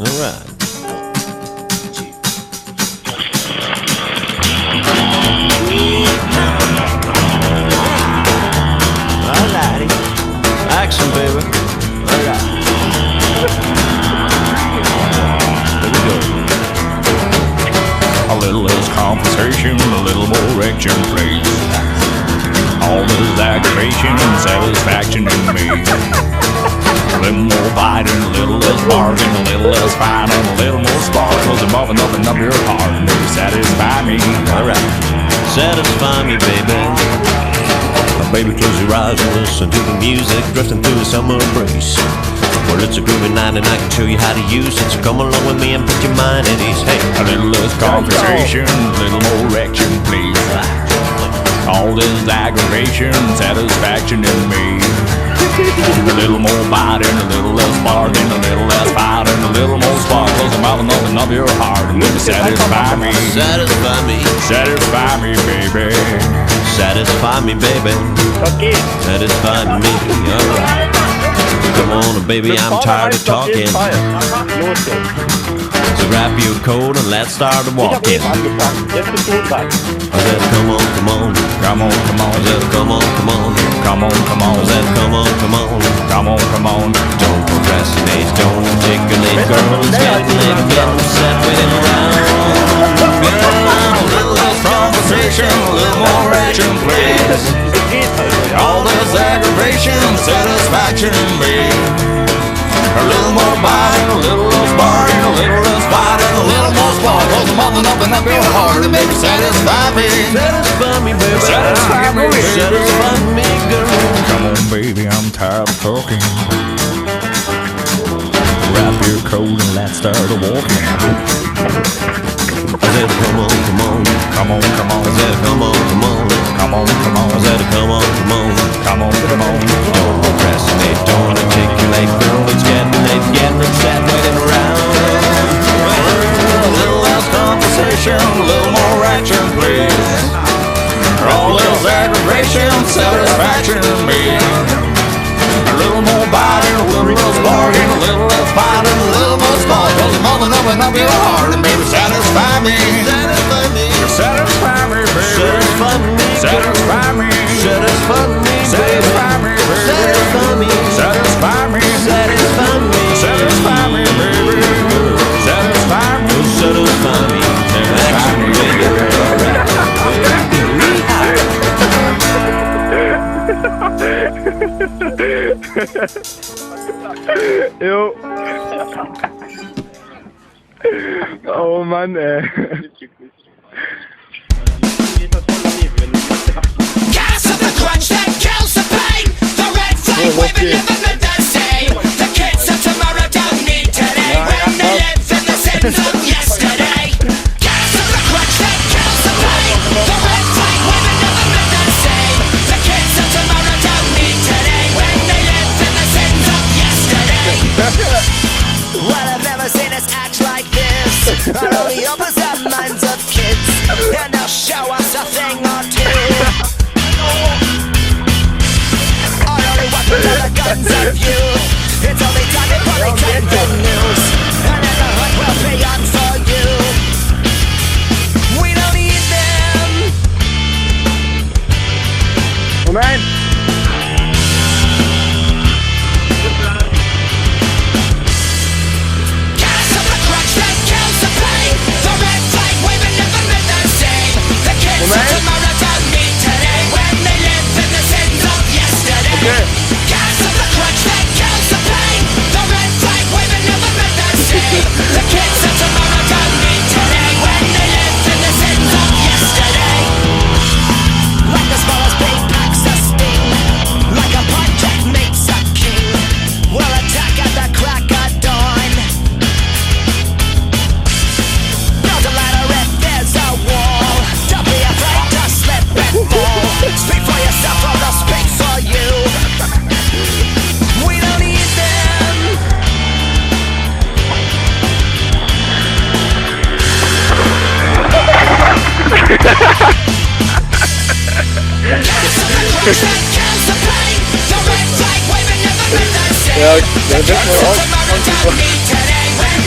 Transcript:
Alright. Alrighty. Action, baby. Alright. Here we go. A little less conversation, a little more action, please. All this aggravation and satisfaction in me. A little more biting, a little less barking, a little less fighting, a little more spark. Cause I'm bumping up and up your heart and maybe satisfy me. Alright. Satisfy me, baby. Baby, close your eyes and listen to the music drifting through a summer breeze. Well, it's a groovy night and I can show you how to use it. So come along with me and put your mind at ease. Hey, a little less conversation, a little more action, please. All this aggravation, satisfaction in me. A little more biting, a little less barking, a little less fighting, a little more spark. Cause I'm out and open up your heart and maybe satisfy me. Satisfy me. Satisfy me, baby. Satisfy me, baby. Satisfy me. Alright. Come on, baby, I'm tired of talking. So grab your coat and let's start walking. I said, come on, come on. Come on, come on. I said, come on, come on. Come on, come on. I said, come on, come on. Come on, come on. Don't procrastinate, don't articulate. Girls getting late, getting set, waiting around. A little less conversation, a little more action, please. All this aggravation, satisfaction in me. A little more biting, a little less barring, a little less fighting, a little more spark. Cause I'm up and up your heart and maybe satisfy me. Satisfy me, baby. Satisfy me, baby. Satisfy me, girl. Come on, baby, I'm tired of talking. Wrap your coat and let's start walking. I said, come on, come on. Come on, come on. I said, come on, come on. Come on, come on. I said, come on, come on. Come on, come on. Don't procrastinate, don't articulate. Girl, it's getting late, getting upset, waiting around. A little less conversation, a little more action, please. All this aggravation, satisfaction in me. A little more biting, a little less barking, a little less fighting, a little more spark. Cause I'm up and up your heart and maybe satisfy me. Satisfy me. Satisfy me, baby. Satisfy me. Satisfy me. Satisfy me. Satisfy me, baby. Satisfy me. Satisfy me. Satisfy me. Satisfy me, baby. Satisfy me. Satisfy me. Action, Jo. Oh Mann, ey. Gas of the crunch that kills the pain. The red flag waving never meant the same. The kids of tomorrow don't need today when they live in the sins of yesterday. Gas of the crunch that kills the pain. The red flag waving never meant the same. The kids of tomorrow don't need today when they live in the sins of yesterday. Well, I've never seen us act like this. Are all the opposite minds of kids, and they'll show us a thing or two. Our only weapons are the guns of youth. It's only time before they take the news, and then the hood will be on for you. We don't need them. Moment. Gas of the crunch that kills the pain. The red flag waving never meant the same. The kids of tomorrow don't need today when they live in the sins of yesterday. Gas of the crunch that kills the pain. The red flag waving never meant the same. The kids of tomorrow don't need today when they live in the sins of yesterday. Like the smallest bee packs a sting, like a podcast makes a king. We'll attack at the crack of dawn. Build a ladder if there's a wall. Don't be afraid to slip and fall. Speak for yourself or they'll speak for you. We don't need them. Gas of the crunch that kills the pain. The red flag waving never meant the same. Ja, The das kids mal of raus. tomorrow don't need today when